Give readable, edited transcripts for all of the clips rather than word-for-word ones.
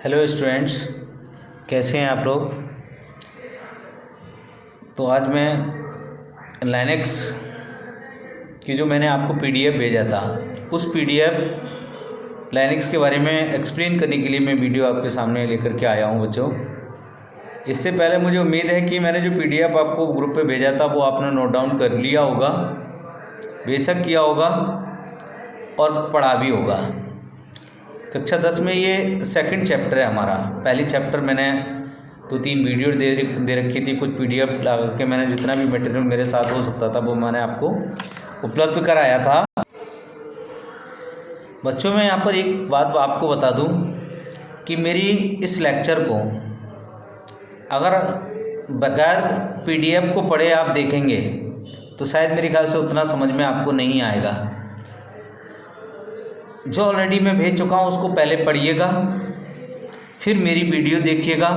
Hello students, कैसे हैं आप लोग। तो आज मैं लाइनेक्स की जो मैंने आपको पीडीएफ भेजा था, उस पीडीएफ लाइनेक्स के बारे में एक्सप्लेन करने के लिए मैं वीडियो आपके सामने लेकर के आया हूं बच्चों। इससे पहले मुझे उम्मीद है कि मैंने जो पीडीएफ आपको ग्रुप पे भेजा था वो आपने नोट डाउन कर लिया होगा, बेशक किया होगा और पढ़ा भी होगा। कक्षा 10 में ये सेकंड चैप्टर है हमारा। पहली चैप्टर मैंने 2-3 वीडियो दे रखी थी, कुछ पीडीएफ ला के मैंने जितना भी मटेरियल मेरे साथ हो सकता था वो मैंने आपको उपलब्ध कराया था। बच्चों मैं यहाँ पर एक बात आपको बता दूँ कि मेरी इस लेक्चर को अगर बगैर पीडीएफ को पढ़े आप देखेंगे तो शायद मेरे ख्याल से उतना समझ में आपको नहीं आएगा। जो ऑलरेडी मैं भेज चुका हूँ उसको पहले पढ़िएगा, फिर मेरी वीडियो देखिएगा,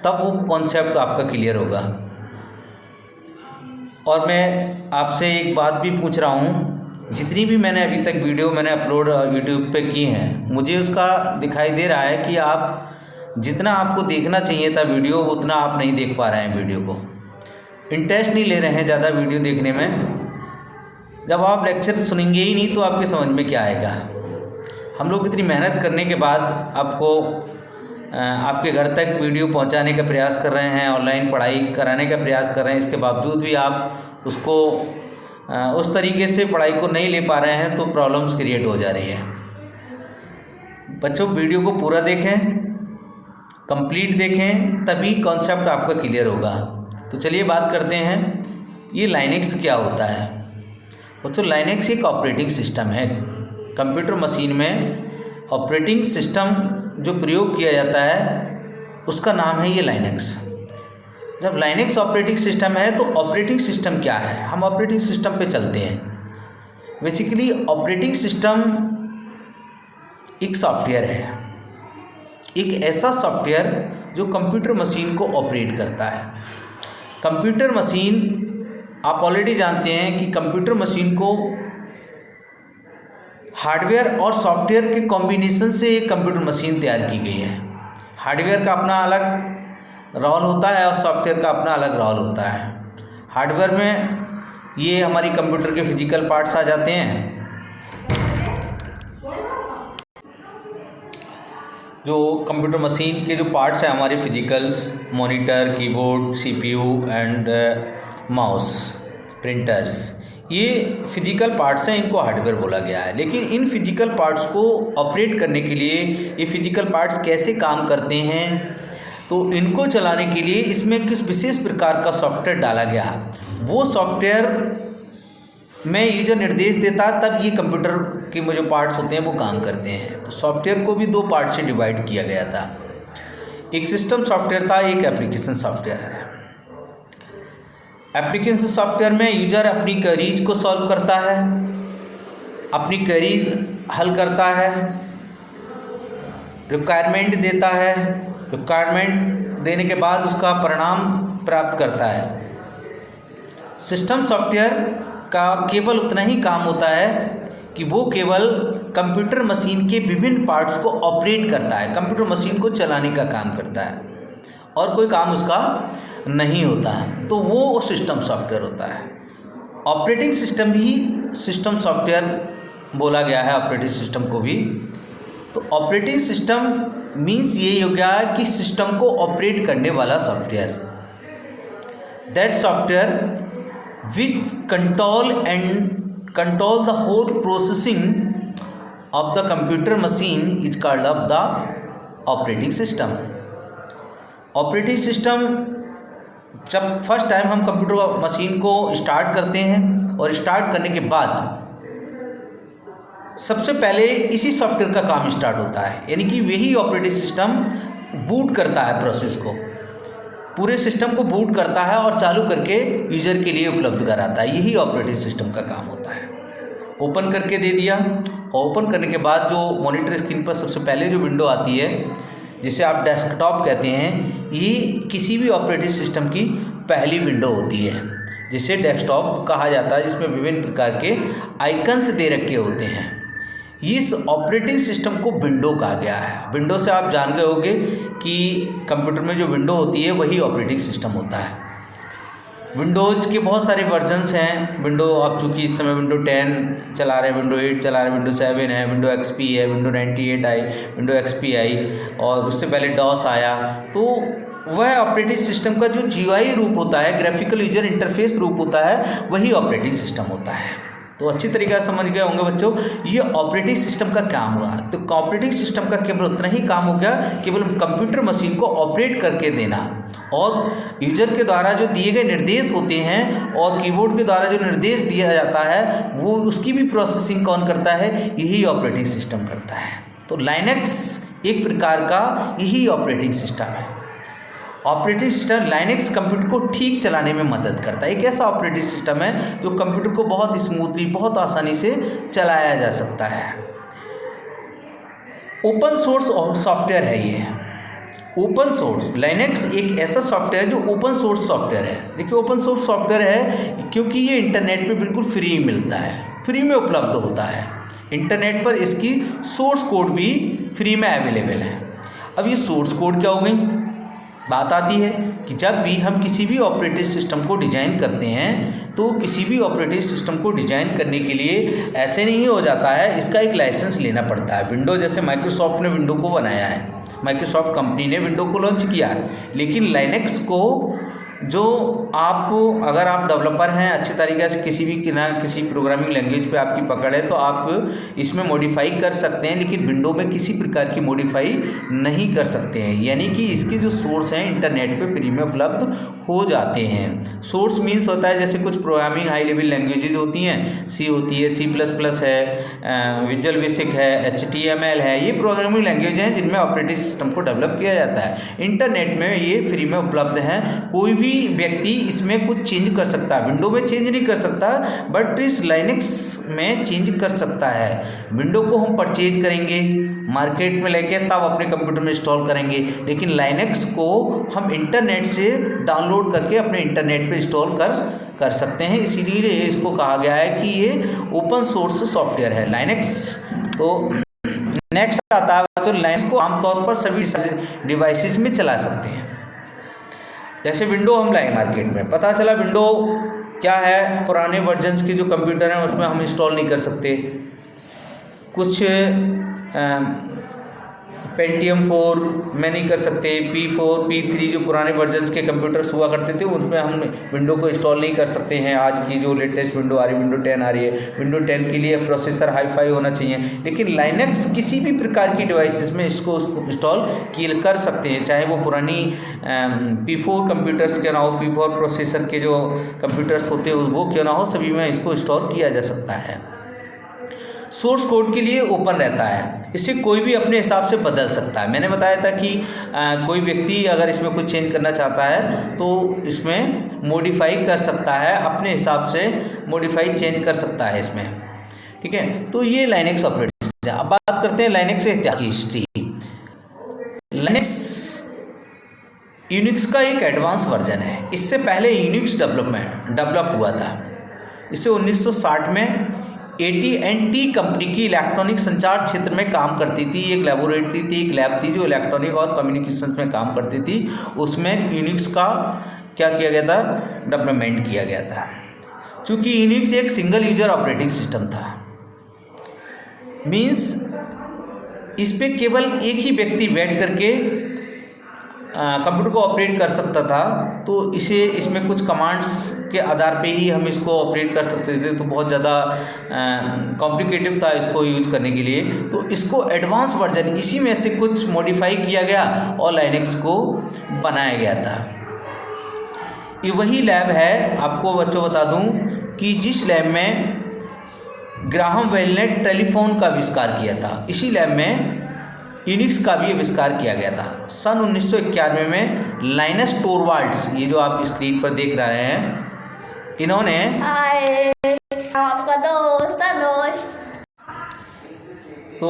तब वो कॉन्सेप्ट आपका क्लियर होगा। और मैं आपसे एक बात भी पूछ रहा हूँ, जितनी भी मैंने अभी तक वीडियो मैंने अपलोड यूट्यूब पे की हैं, मुझे उसका दिखाई दे रहा है कि आप जितना आपको देखना चाहिए था वीडियो उतना आप नहीं देख पा रहे हैं। वीडियो को इंटरेस्ट नहीं ले रहे हैं ज़्यादा वीडियो देखने में। जब आप लेक्चर सुनेंगे ही नहीं तो आपकी समझ में क्या आएगा। हम लोग इतनी मेहनत करने के बाद आपको आपके घर तक वीडियो पहुंचाने का प्रयास कर रहे हैं, ऑनलाइन पढ़ाई कराने का प्रयास कर रहे हैं, इसके बावजूद भी आप उसको उस तरीके से पढ़ाई को नहीं ले पा रहे हैं तो प्रॉब्लम्स क्रिएट हो जा रही है। बच्चों वीडियो को पूरा देखें, कंप्लीट देखें, तभी कॉन्सेप्ट आपका क्लियर होगा। तो चलिए बात करते हैं ये लाइनेक्स क्या होता है। बच्चों लाइनेक्स एक ऑपरेटिंग सिस्टम है। कंप्यूटर मशीन में ऑपरेटिंग सिस्टम जो प्रयोग किया जाता है उसका नाम है ये लाइनेक्स। जब लाइनेक्स ऑपरेटिंग सिस्टम है तो ऑपरेटिंग सिस्टम क्या है, हम ऑपरेटिंग सिस्टम पे चलते हैं। बेसिकली ऑपरेटिंग सिस्टम एक सॉफ्टवेयर है, एक ऐसा सॉफ्टवेयर जो कंप्यूटर मशीन को ऑपरेट करता है। कंप्यूटर मशीन आप ऑलरेडी जानते हैं कि कंप्यूटर मशीन को हार्डवेयर और सॉफ्टवेयर के कॉम्बिनेशन से एक कंप्यूटर मशीन तैयार की गई है। हार्डवेयर का अपना अलग रोल होता है और सॉफ्टवेयर का अपना अलग रोल होता है। हार्डवेयर में ये हमारी कंप्यूटर के फिजिकल पार्ट्स आ जाते हैं, जो कंप्यूटर मशीन के जो पार्ट्स हैं हमारे physicals, monitor, keyboard, CPU and mouse, printers, ये फिजिकल पार्ट्स हैं, इनको हार्डवेयर बोला गया है। लेकिन इन फिजिकल पार्ट्स को ऑपरेट करने के लिए ये फिजिकल पार्ट्स कैसे काम करते हैं, तो इनको चलाने के लिए इसमें किस विशेष प्रकार का सॉफ्टवेयर डाला गया है। वो सॉफ्टवेयर में यूजर निर्देश देता तब ये कंप्यूटर के जो पार्ट्स होते हैं वो काम करते हैं। तो सॉफ्टवेयर को भी 2 पार्ट से डिवाइड किया गया था, एक सिस्टम सॉफ्टवेयर था, एक एप्लीकेशन सॉफ्टवेयर है। एप्लीकेशन सॉफ्टवेयर में यूजर अपनी क्वेरीज को सॉल्व करता है, अपनी क्वेरी हल करता है, रिक्वायरमेंट देता है, रिक्वायरमेंट देने के बाद उसका परिणाम प्राप्त करता है। सिस्टम सॉफ्टवेयर का केवल उतना ही काम होता है कि वो केवल कंप्यूटर मशीन के विभिन्न पार्ट्स को ऑपरेट करता है, कंप्यूटर मशीन को चलाने का काम करता है, और कोई काम उसका नहीं होता है। तो वो सिस्टम सॉफ्टवेयर होता है। ऑपरेटिंग सिस्टम ही सिस्टम सॉफ्टवेयर बोला गया है, ऑपरेटिंग सिस्टम को भी। तो ऑपरेटिंग सिस्टम मीन्स ये हो गया कि सिस्टम को ऑपरेट करने वाला software, that software which control the whole processing of the computer machine is called of the operating system. Operating system जब फर्स्ट टाइम हम कंप्यूटर मशीन को स्टार्ट करते हैं और स्टार्ट करने के बाद सबसे पहले इसी सॉफ्टवेयर का काम स्टार्ट होता है, यानी कि वही ऑपरेटिंग सिस्टम बूट करता है, प्रोसेस को, पूरे सिस्टम को बूट करता है और चालू करके यूजर के लिए उपलब्ध कराता है। यही ऑपरेटिंग सिस्टम का काम होता है। ओपन करके दे दिया, ओपन करने के बाद जो मॉनिटर स्क्रीन पर सबसे पहले जो विंडो आती है जिसे आप डेस्कटॉप कहते हैं, ये किसी भी ऑपरेटिंग सिस्टम की पहली विंडो होती है, जिसे डेस्कटॉप कहा जाता है, जिसमें विभिन्न प्रकार के आइकन्स दे रखे होते हैं। इस ऑपरेटिंग सिस्टम को विंडो कहा गया है। विंडो से आप जान गए होंगे कि कंप्यूटर में जो विंडो होती है वही ऑपरेटिंग सिस्टम होता है। विंडोज़ के बहुत सारे वर्जन्स हैं। विंडो अब चूँकि इस समय विंडो 10 चला रहे हैं, विंडो 8 चला रहे हैं, विंडो 7 है, विंडो XP है, विंडो 98 आई, विंडो XP आई, और उससे पहले डॉस आया। तो वह ऑपरेटिंग सिस्टम का जो GUI रूप होता है, ग्राफिकल यूजर इंटरफेस रूप होता है, वही ऑपरेटिंग सिस्टम होता है। तो अच्छी तरीके से समझ गए होंगे बच्चों ये ऑपरेटिंग सिस्टम का काम हुआ। तो ऑपरेटिंग सिस्टम का केवल उतना ही काम हो गया, केवल कंप्यूटर मशीन को ऑपरेट करके देना, और यूजर के द्वारा जो दिए गए निर्देश होते हैं और कीबोर्ड के द्वारा जो निर्देश दिया जाता है वो उसकी भी प्रोसेसिंग कौन करता है, यही ऑपरेटिंग सिस्टम करता है। तो लाइनक्स एक प्रकार का यही ऑपरेटिंग सिस्टम है। ऑपरेटिंग सिस्टम लाइनक्स कंप्यूटर को ठीक चलाने में मदद करता है। एक ऐसा ऑपरेटिंग सिस्टम है जो कंप्यूटर को बहुत स्मूथली, बहुत आसानी से चलाया जा सकता है। ओपन सोर्स सॉफ्टवेयर है ये। ओपन सोर्स लाइनक्स एक ऐसा सॉफ्टवेयर है जो ओपन सोर्स सॉफ्टवेयर है। देखिए ओपन सोर्स सॉफ्टवेयर है क्योंकि ये इंटरनेट पे बिल्कुल फ्री मिलता है, फ्री में उपलब्ध होता है। इंटरनेट पर इसकी सोर्स कोड भी फ्री में अवेलेबल है। अब ये सोर्स कोड क्या हो गई, बात आती है कि जब भी हम किसी भी ऑपरेटिंग सिस्टम को डिज़ाइन करते हैं तो किसी भी ऑपरेटिंग सिस्टम को डिज़ाइन करने के लिए ऐसे नहीं हो जाता है, इसका एक लाइसेंस लेना पड़ता है। विंडो जैसे माइक्रोसॉफ्ट ने विंडो को बनाया है, माइक्रोसॉफ्ट कंपनी ने विंडो को लॉन्च किया है, लेकिन लाइनक्स को जो आप अगर आप डेवलपर हैं अच्छे तरीके से किसी प्रोग्रामिंग लैंग्वेज पे आपकी पकड़ है तो आप इसमें मॉडिफाई कर सकते हैं, लेकिन विंडो में किसी प्रकार की मॉडिफाई नहीं कर सकते हैं। यानी कि इसके जो सोर्स हैं इंटरनेट पे फ्री में उपलब्ध हो जाते हैं। सोर्स मीन्स होता है जैसे कुछ प्रोग्रामिंग हाई लेवल लैंग्वेजेज होती हैं, C होती है, C++ है, विजुअल बेसिक है, HTML है, ये प्रोग्रामिंग लैंग्वेज हैं जिनमें ऑपरेटिंग सिस्टम को डेवलप किया जाता है। इंटरनेट में ये फ्री में उपलब्ध हैं। कोई भी व्यक्ति इसमें कुछ चेंज कर सकता है, विंडो में चेंज नहीं कर सकता बट इस लाइनक्स में चेंज कर सकता है। विंडो को हम परचेज करेंगे मार्केट में लेके तब अपने कंप्यूटर में इंस्टॉल करेंगे, लेकिन लाइनक्स को हम इंटरनेट से डाउनलोड करके अपने इंटरनेट पे इंस्टॉल कर सकते हैं। इसीलिए इसको कहा गया है कि ये ओपन सोर्स सॉफ्टवेयर है लाइनक्स। तो नेक्स्ट आता है तो लाइनक्स को आमतौर पर सभी डिवाइसेस में चला सकते हैं। जैसे विंडो हम लाए मार्केट में, पता चला विंडो क्या है, पुराने वर्जन्स के जो कंप्यूटर हैं उसमें हम इंस्टॉल नहीं कर सकते। कुछ पेंटियम 4 में नहीं कर सकते, P4 P3 जो पुराने वर्जन्स के कंप्यूटर्स हुआ करते थे उनमें हम विंडो को इंस्टॉल नहीं कर सकते हैं। आज की जो लेटेस्ट विंडो आ रही है, विंडो 10 आ रही है, विंडो 10 के लिए प्रोसेसर हाई-फाई होना चाहिए, लेकिन लाइनक्स किसी भी प्रकार की डिवाइसेस में इसको इंस्टॉल कर सकते हैं, चाहे वो पुरानी P4 कंप्यूटर्स क्यों ना हो, P4 प्रोसेसर के जो कंप्यूटर्स होते हैं वो क्यों ना हो, सभी में इसको इंस्टॉल किया जा सकता है। सोर्स कोड के लिए ओपन रहता है, इसे कोई भी अपने हिसाब से बदल सकता है। मैंने बताया था कि कोई व्यक्ति अगर इसमें कुछ चेंज करना चाहता है तो इसमें मॉडिफाई कर सकता है, अपने हिसाब से मॉडिफाई चेंज कर सकता है इसमें, ठीक है। तो ये लाइनक्स ऑपरेटिंग सिस्टम है। अब बात करते हैं लाइनक्स के इतिहास की हिस्ट्री। लाइनक्स यूनिक्स का एक एडवांस वर्जन है। इससे पहले यूनिक्स डेवलप हुआ था। इसे 1960 में AT&T कंपनी की इलेक्ट्रॉनिक संचार क्षेत्र में काम करती थी। एक लेबोरेटरी थी, एक लैब थी जो इलेक्ट्रॉनिक और कम्युनिकेशन में काम करती थी। उसमें यूनिक्स का क्या किया गया था, डेवलपमेंट किया गया था। चूँकि यूनिक्स एक सिंगल यूजर ऑपरेटिंग सिस्टम था, मीन्स इस पर केवल एक ही व्यक्ति बैठ करके कंप्यूटर को ऑपरेट कर सकता था। तो इसमें कुछ कमांड्स के आधार पे ही हम इसको ऑपरेट कर सकते थे, तो बहुत ज़्यादा कॉम्प्लिकेटिव था इसको यूज करने के लिए। तो इसको एडवांस वर्जन इसी में से कुछ मॉडिफाई किया गया और लाइनक्स को बनाया गया था। ये वही लैब है, आपको बच्चों बता दूं कि जिस लैब में ग्राहम बेल ने टेलीफोन का आविष्कार किया था, इसी लैब में यूनिक्स का भी आविष्कार किया गया था। सन 1991 में लाइनस टोरवाल्ड्स, ये जो आप स्क्रीन पर देख रहे हैं, इन्होंने आपका दोस्त अनुज, तो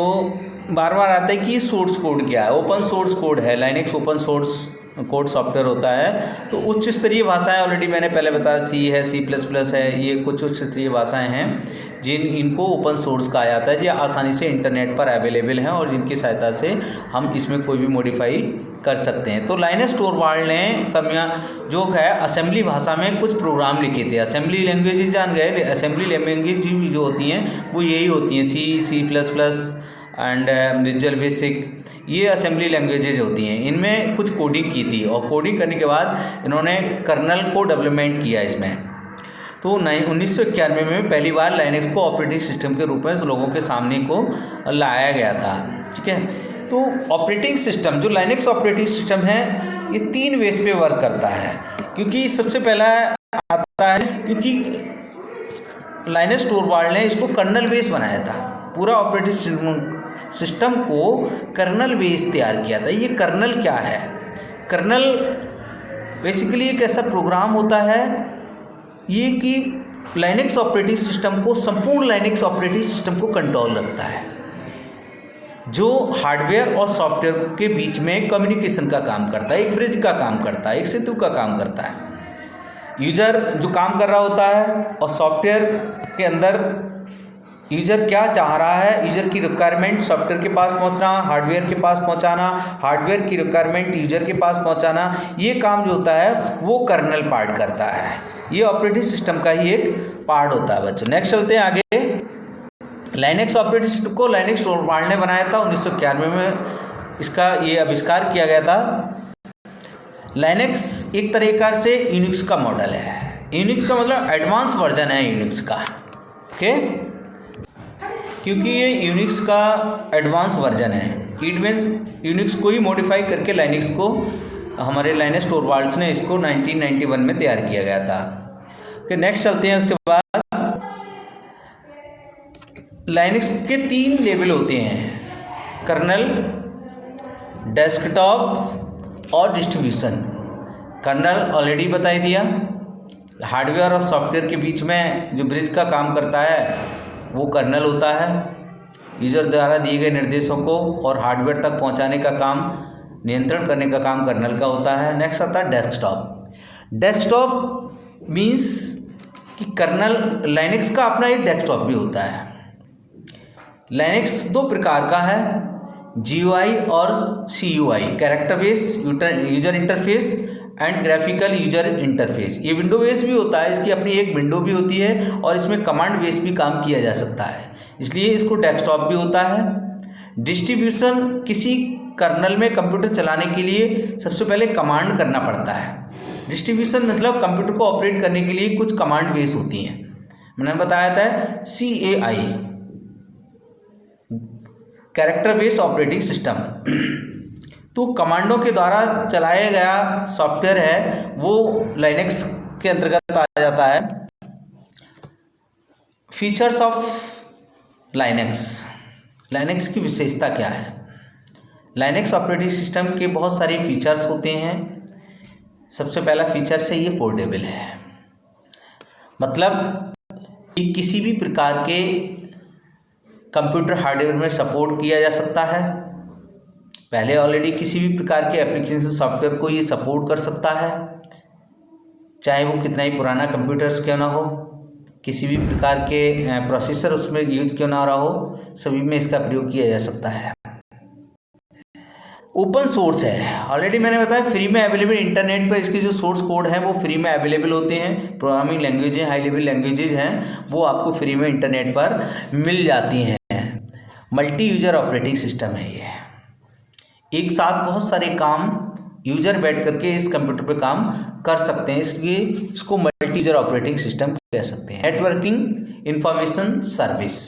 बार बार आता है कि सोर्स कोड क्या है, ओपन सोर्स कोड है। Linux open source code software होता है। तो उच्च स्तरीय भाषाएं ऑलरेडी मैंने पहले बताया, सी है, C++ है, ये कुछ उच्च स्तरीय भाषाएं हैं इनको ओपन सोर्स कहा जाता है, जो आसानी से इंटरनेट पर अवेलेबल हैं और जिनकी सहायता से हम इसमें कोई भी मॉडिफाई कर सकते हैं। तो लाइनस टोरवाल्ड ने कमियाँ जो है असेंबली भाषा में कुछ प्रोग्राम लिखे थे। असेंबली लैंग्वेजेस जान गए, असेंबली लैंग्वेज जो होती हैं वो यही होती हैं, C++ एंड विजुअल बेसिक, ये असेंबली लैंग्वेजेज होती हैं। इनमें कुछ कोडिंग की थी और कोडिंग करने के बाद इन्होंने कर्नल को डेवलपमेंट किया इसमें। तो 1991 में पहली बार लाइनक्स को ऑपरेटिंग सिस्टम के रूप में लोगों के सामने को लाया गया था। ठीक है, तो ऑपरेटिंग सिस्टम जो लाइनक्स ऑपरेटिंग सिस्टम है ये 3 वेज पे वर्क करता है। क्योंकि सबसे पहला आता है क्योंकि लाइनस टोरवाल्ड ने इसको कर्नल बेस बनाया था, पूरा ऑपरेटिंग सिस्टम को कर्नल बेस तैयार किया था। ये कर्नल क्या है? कर्नल बेसिकली एक ऐसा प्रोग्राम होता है ये कि लाइनक्स ऑपरेटिंग सिस्टम को, संपूर्ण लाइनक्स ऑपरेटिंग सिस्टम को कंट्रोल रखता है, जो हार्डवेयर और सॉफ्टवेयर के बीच में कम्युनिकेशन का काम करता है, एक ब्रिज का काम करता है, एक सेतु का काम करता है। यूजर जो काम कर रहा होता है और सॉफ्टवेयर के अंदर यूज़र क्या चाह रहा है, यूज़र की रिक्वायरमेंट सॉफ्टवेयर के पास पहुंचना, हार्डवेयर के पास पहुंचाना, हार्डवेयर की रिक्वायरमेंट यूज़र के पास पहुंचाना, ये काम जो होता है वो कर्नल पार्ट करता है। ये ऑपरेटिंग सिस्टम का ही एक पार्ट होता है बच्चों। नेक्स्ट चलते हैं आगे। लाइनक्स ऑपरेटिंग सिस्टम को लाइनक्स टोरवाल्ड ने बनाया था 1991 में, इसका ये आविष्कार किया गया था। लाइनक्स एक तरीक़ा से यूनिक्स का मॉडल है। यूनिक्स का मतलब एडवांस वर्जन है यूनिक्स का, ओके, क्योंकि ये यूनिक्स का एडवांस वर्जन है। इट मीन्स यूनिक्स को ही मॉडिफाई करके लाइनक्स को, हमारे लाइनस टोरवाल्ड्स ने इसको 1991 में तैयार किया गया था। फिर नेक्स्ट चलते हैं। उसके बाद लाइनक्स के 3 लेवल होते हैं, कर्नल, डेस्कटॉप और डिस्ट्रीब्यूशन। कर्नल ऑलरेडी बता ही दिया, हार्डवेयर और सॉफ्टवेयर के बीच में जो ब्रिज का काम करता है वो कर्नल होता है। यूज़र द्वारा दिए गए निर्देशों को और हार्डवेयर तक पहुंचाने का काम, नियंत्रण करने का काम कर्नल का होता है। नेक्स्ट आता है डेस्कटॉप। डेस्कटॉप मीन्स कि कर्नल, लाइनक्स का अपना एक डेस्कटॉप भी होता है। लाइनक्स 2 प्रकार का है, GUI और CUI, character base user interface and graphical user interface. ये विंडो बेस भी होता है, इसकी अपनी एक विंडो भी होती है और इसमें कमांड बेस भी काम किया जा सकता है, इसलिए इसको डेस्कटॉप भी होता है। डिस्ट्रीब्यूशन, किसी कर्नल में कंप्यूटर चलाने के लिए सबसे पहले कमांड करना पड़ता है। डिस्ट्रीब्यूशन मतलब कंप्यूटर को ऑपरेट करने के लिए कुछ कमांड बेस होती हैं। मैंने बताया था CAI, character based operating system. तो कमांडों के द्वारा चलाया गया सॉफ्टवेयर है वो लाइनक्स के अंतर्गत आ जाता है। फीचर्स ऑफ लाइनक्स, लाइनक्स की विशेषता क्या है? लाइनक्स ऑपरेटिंग सिस्टम के बहुत सारे फीचर्स होते हैं। सबसे पहला फीचर है ये पोर्टेबल है, मतलब कि किसी भी प्रकार के कंप्यूटर हार्डवेयर में सपोर्ट किया जा सकता है। पहले ऑलरेडी किसी भी प्रकार के एप्लीकेशन सॉफ्टवेयर को ये सपोर्ट कर सकता है, चाहे वो कितना ही पुराना कंप्यूटर्स क्यों ना हो, किसी भी प्रकार के प्रोसेसर उसमें यूज क्यों ना रहा हो, सभी में इसका प्रयोग किया जा सकता है। ओपन सोर्स है, ऑलरेडी मैंने बताया फ्री में अवेलेबल, इंटरनेट पर इसके जो सोर्स कोड हैं वो फ्री में अवेलेबल होते हैं। प्रोग्रामिंग लैंग्वेजें, हाई लेवल लैंग्वेजेज हैं वो आपको फ्री में इंटरनेट पर मिल जाती हैं। मल्टी यूजर ऑपरेटिंग सिस्टम है ये, एक साथ बहुत सारे काम यूजर बैठ करके इस कंप्यूटर पे काम कर सकते हैं, इसलिए इसको मल्टी यूजर ऑपरेटिंग सिस्टम कह सकते हैं। नेटवर्किंग इंफॉर्मेशन सर्विस,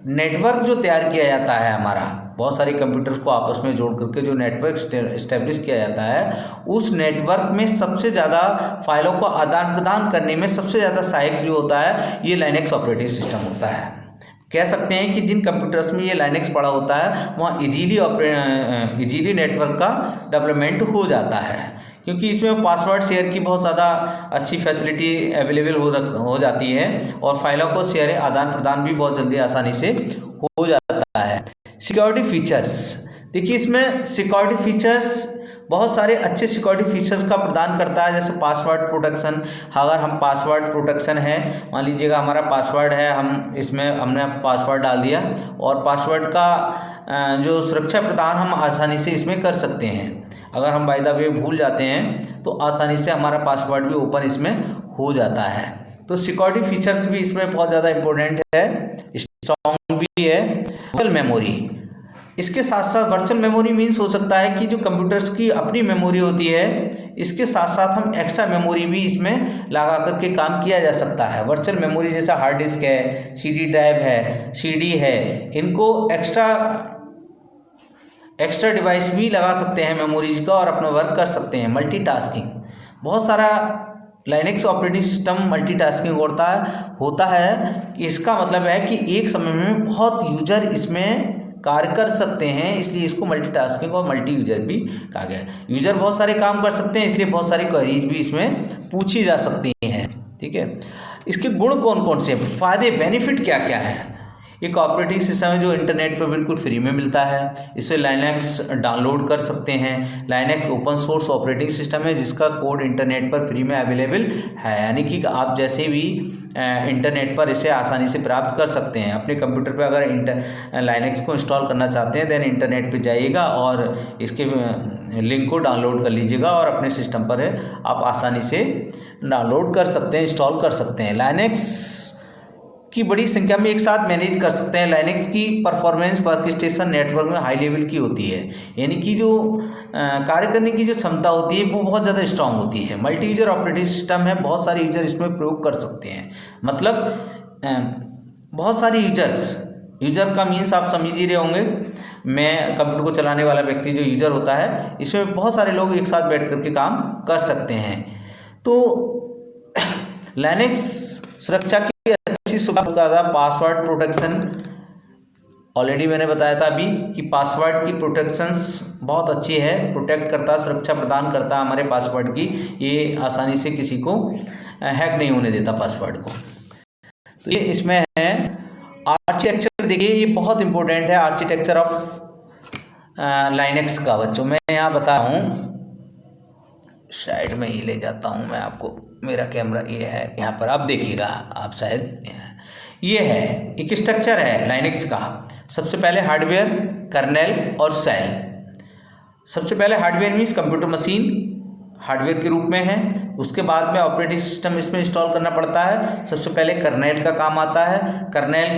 नेटवर्क जो तैयार किया जाता है हमारा, बहुत सारे कंप्यूटर्स को आपस में जोड़ करके जो नेटवर्क इस्टेब्लिश किया जाता है, उस नेटवर्क में सबसे ज़्यादा फाइलों को आदान प्रदान करने में सबसे ज़्यादा सहायक जो होता है ये लाइनक्स ऑपरेटिंग सिस्टम होता है। कह सकते हैं कि जिन कंप्यूटर्स में ये लाइनक्स पड़ा होता है वहाँ इजीली नेटवर्क का डेवलपमेंट हो जाता है, क्योंकि इसमें पासवर्ड शेयर की बहुत ज़्यादा अच्छी फैसिलिटी अवेलेबल हो जाती है और फाइलों को शेयर आदान प्रदान भी बहुत जल्दी आसानी से हो जाता है। सिक्योरिटी फीचर्स, देखिए इसमें सिक्योरिटी फीचर्स बहुत सारे अच्छे सिक्योरिटी फीचर्स का प्रदान करता है, जैसे पासवर्ड प्रोटेक्शन। अगर हम पासवर्ड प्रोटेक्शन है, मान लीजिएगा हमारा पासवर्ड है, हम इसमें हमने पासवर्ड डाल दिया और पासवर्ड का जो सुरक्षा प्रदान हम आसानी से इसमें कर सकते हैं। अगर हम बाय द वे भूल जाते हैं तो आसानी से हमारा पासवर्ड भी ओपन इसमें हो जाता है। तो सिक्योरिटी फीचर्स भी इसमें बहुत ज़्यादा इम्पोर्टेंट है, स्ट्रॉन्ग भी है। वर्चुअल मेमोरी, इसके साथ साथ वर्चुअल मेमोरी मीन्स हो सकता है कि जो कंप्यूटर्स की अपनी मेमोरी होती है, इसके साथ साथ हम एक्स्ट्रा मेमोरी भी इसमें लगा करके काम किया जा सकता है। वर्चुअल मेमोरी जैसा हार्ड डिस्क है, सीडी ड्राइव है, सीडी है, इनको एक्स्ट्रा डिवाइस भी लगा सकते हैं मेमोरीज का और अपना वर्क कर सकते हैं। मल्टीटास्किंग, बहुत सारा लाइनक्स ऑपरेटिंग सिस्टम मल्टीटास्किंग होता है। इसका मतलब है कि एक समय में बहुत यूजर इसमें कार्य कर सकते हैं, इसलिए इसको मल्टीटास्किंग और मल्टी यूजर भी कहा गया है। यूजर बहुत सारे काम कर सकते हैं, इसलिए बहुत सारी क्वेरीज भी इसमें पूछी जा सकती हैं। ठीक है, इसके गुण कौन कौन से, फायदे बेनिफिट क्या क्या है। एक ऑपरेटिंग सिस्टम है जो इंटरनेट पर बिल्कुल फ्री में मिलता है, इससे लाइनक्स डाउनलोड कर सकते हैं। Linux open source operating system है जिसका कोड इंटरनेट पर फ्री में अवेलेबल है, यानी कि आप जैसे भी इंटरनेट पर इसे आसानी से प्राप्त कर सकते हैं। अपने कंप्यूटर पर अगर लाइनक्स को इंस्टॉल करना चाहते हैं देन इंटरनेट पर जाइएगा और इसके लिंक को डाउनलोड कर लीजिएगा और अपने सिस्टम पर आप आसानी से डाउनलोड कर सकते हैं, इंस्टॉल कर सकते हैं। लाइनक्स की बड़ी संख्या में एक साथ मैनेज कर सकते हैं। लाइनक्स की परफॉर्मेंस वर्क स्टेशन नेटवर्क में हाई लेवल की होती है, यानी कि जो कार्य करने की जो क्षमता होती है वो बहुत ज़्यादा स्ट्रांग होती है। मल्टी यूजर ऑपरेटिंग सिस्टम है, बहुत सारे यूजर इसमें प्रयोग कर सकते हैं। मतलब बहुत सारे यूजर का मीन्स आप समझ ही रहे होंगे। मैं कंप्यूटर को चलाने वाला व्यक्ति जो यूजर होता है, इसमें बहुत सारे लोग एक साथ बैठ करके काम कर सकते हैं। तो लाइनक्स सुरक्षा की अच्छी सुविधा, पासवर्ड प्रोटेक्शन, ऑलरेडी मैंने बताया था अभी कि पासवर्ड की प्रोटेक्शंस बहुत अच्छी है, प्रोटेक्ट करता, सुरक्षा प्रदान करता है हमारे पासवर्ड की। ये आसानी से किसी को हैक नहीं होने देता पासवर्ड को। तो ये इसमें है। आर्किटेक्चर देखिए, ये बहुत इंपॉर्टेंट है, आर्किटेक्चर ऑफ लाइनक्स का। बच्चों मैं यहाँ बता रहा हूँ, साइड में ही ले जाता हूँ मैं आपको, मेरा कैमरा ये है यहाँ पर, आप देखिएगा, आप शायद ये है एक स्ट्रक्चर है लाइनक्स का। सबसे पहले हार्डवेयर, कर्नेल और सेल। सबसे पहले hardware means computer machine hardware के रूप में है, उसके बाद में ऑपरेटिंग सिस्टम इसमें इंस्टॉल करना पड़ता है। सबसे पहले कर्नेल का काम आता है। कर्नेल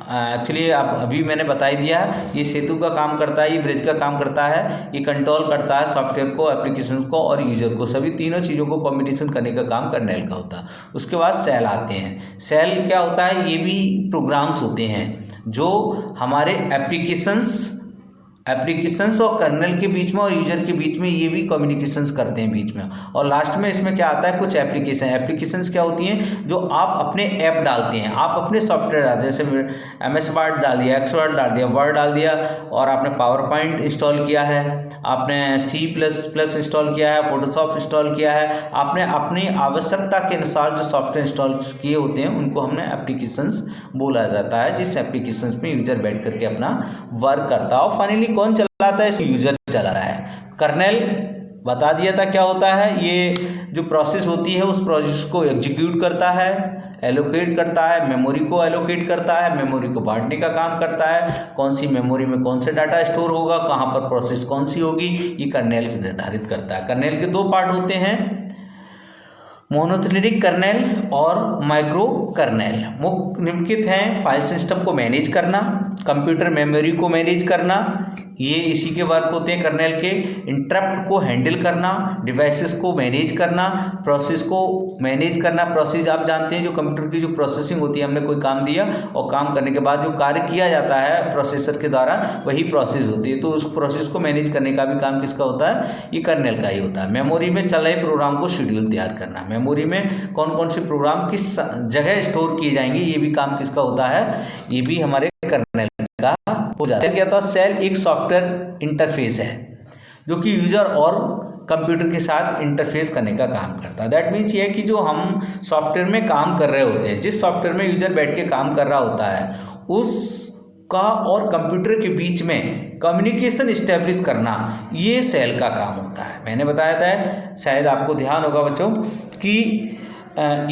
एक्चुअली आप अभी मैंने बता ही दिया है, ये सेतु का काम करता है, ये ब्रिज का काम करता है, ये कंट्रोल करता है सॉफ्टवेयर को, एप्लीकेशन को और यूजर को, सभी तीनों चीज़ों को कॉम्बिनेशन करने का काम कर्नेल का होता है। उसके बाद सेल आते हैं। सेल क्या होता है, ये भी प्रोग्राम्स होते हैं जो हमारे एप्लीकेशंस और कर्नेल के बीच में और यूजर के बीच में ये भी कम्युनिकेशंस करते हैं बीच में। और लास्ट में इसमें क्या आता है, कुछ एप्लीकेशंस क्या होती हैं, जो आप अपने ऐप डालते हैं, आप अपने सॉफ्टवेयर डालते हैं, जैसे MS वर्ड डाल दिया, X वर्ड डाल दिया, वर्ड डाल दिया, और आपने पावर पॉइंट इंस्टॉल किया है, आपने C++ इंस्टॉल किया है, फोटोशॉप इंस्टॉल किया है, आपने अपनी आवश्यकता के अनुसार जो सॉफ्टवेयर इंस्टॉल किए होते हैं उनको हमने एप्लीकेशंस बोला जाता है, जिस एप्लीकेशंस में यूजर बैठ करके अपना वर्क करता है। और फाइनली कौन चलाता है, इसको यूजर चला रहा है। कर्नेल बता दिया था क्या होता है, ये जो प्रोसेस होती है उस प्रोसेस को एग्जीक्यूट करता है, एलोकेट करता है, मेमोरी को एलोकेट करता है, मेमोरी को बांटने का काम करता है, कौन सी मेमोरी में कौन से डाटा स्टोर होगा, कहाँ पर प्रोसेस कौन सी होगी, ये कर्नेल निर्धारित करता है। कर्नेल के दो पार्ट होते हैं, मोनोलिथिक कर्नेल और माइक्रो कर्नेल। मुख्य निम्नलिखित हैं, फाइल सिस्टम को मैनेज करना, कंप्यूटर मेमोरी को मैनेज करना, ये इसी के वर्क होते हैं कर्नेल के। इंटरप्ट को हैंडल करना, डिवाइसेस को मैनेज करना, प्रोसेस को मैनेज करना। प्रोसेस आप जानते हैं, जो कंप्यूटर की जो प्रोसेसिंग होती है, हमने कोई काम दिया और काम करने के बाद जो कार्य किया जाता है प्रोसेसर के द्वारा, वही प्रोसेस होती है। तो उस प्रोसेस को मैनेज करने का भी काम किसका होता है, ये कर्नेल का ही होता है। मेमोरी में चल रहे प्रोग्राम को शेड्यूल तैयार करना, मेमोरी में कौन कौन से प्रोग्राम किस जगह स्टोर किए जाएंगे, ये भी काम किसका होता है, ये भी हमारे कर्नेल का हो जाता है। क्या था, सेल एक सॉफ्टवेयर इंटरफेस है जो कि यूजर और कंप्यूटर के साथ इंटरफेस करने का काम करता है। दैट मीन्स ये है कि जो हम सॉफ्टवेयर में काम कर रहे होते हैं, जिस सॉफ्टवेयर में यूजर बैठ के काम कर रहा होता है, उसका और कंप्यूटर के बीच में कम्युनिकेशन इस्टेब्लिश करना, ये सेल का काम होता है। मैंने बताया था, शायद आपको ध्यान होगा बच्चों, कि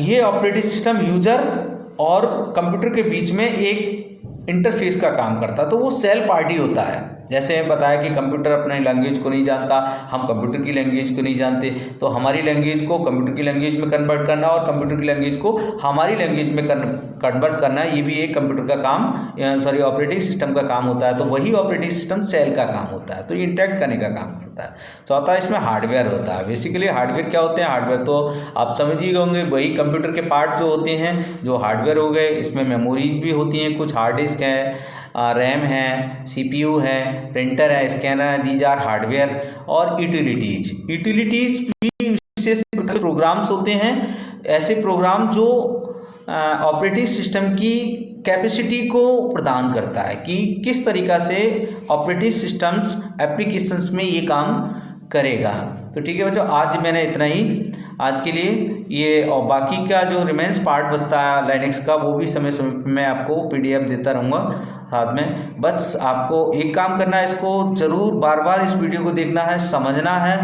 ये ऑपरेटिंग सिस्टम यूजर और कंप्यूटर के बीच में एक इंटरफेस का काम करता, तो वो सेल पार्टी होता है। जैसे बताया कि कंप्यूटर अपने लैंग्वेज को नहीं जानता, हम कंप्यूटर की लैंग्वेज को नहीं जानते, तो हमारी लैंग्वेज को कंप्यूटर की लैंग्वेज में कन्वर्ट करना और कंप्यूटर की लैंग्वेज को हमारी लैंग्वेज में कन्वर्ट करना, ये भी एक कंप्यूटर का काम, सॉरी ऑपरेटिंग सिस्टम का काम होता है। तो वही ऑपरेटिंग सिस्टम सेल का काम होता है, तो ये इंटरेक्ट करने का काम करता है। चौथा इसमें हार्डवेयर होता है। बेसिकली हार्डवेयर क्या होते हैं? हार्डवेयर तो आप समझ ही होंगे, वही कंप्यूटर के पार्ट जो होते हैं, जो हार्डवेयर हो गए। इसमें मेमोरीज भी होती हैं, कुछ हार्ड डिस्क है, रैम है, सीपीयू है, प्रिंटर है, स्कैनर है, दीज आर हार्डवेयर। और यूटिलिटीज भी विशेष प्रोग्राम्स होते हैं, ऐसे प्रोग्राम जो ऑपरेटिंग सिस्टम की कैपेसिटी को प्रदान करता है कि किस तरीक़ा से ऑपरेटिंग सिस्टम्स एप्लीकेशंस में ये काम करेगा। तो ठीक है बच्चों, आज मैंने इतना ही आज के लिए ये, और बाकी का जो रिमेंस पार्ट बचता है लाइनेक्स का, वो भी समय समय पर मैं आपको पीडीएफ देता रहूँगा साथ में। बस आपको एक काम करना है, इसको ज़रूर बार बार इस वीडियो को देखना है, समझना है।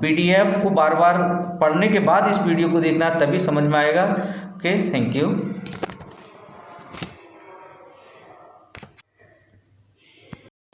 पीडीएफ को बार बार पढ़ने के बाद इस वीडियो को देखना, तभी समझ में आएगा। Okay, thank you.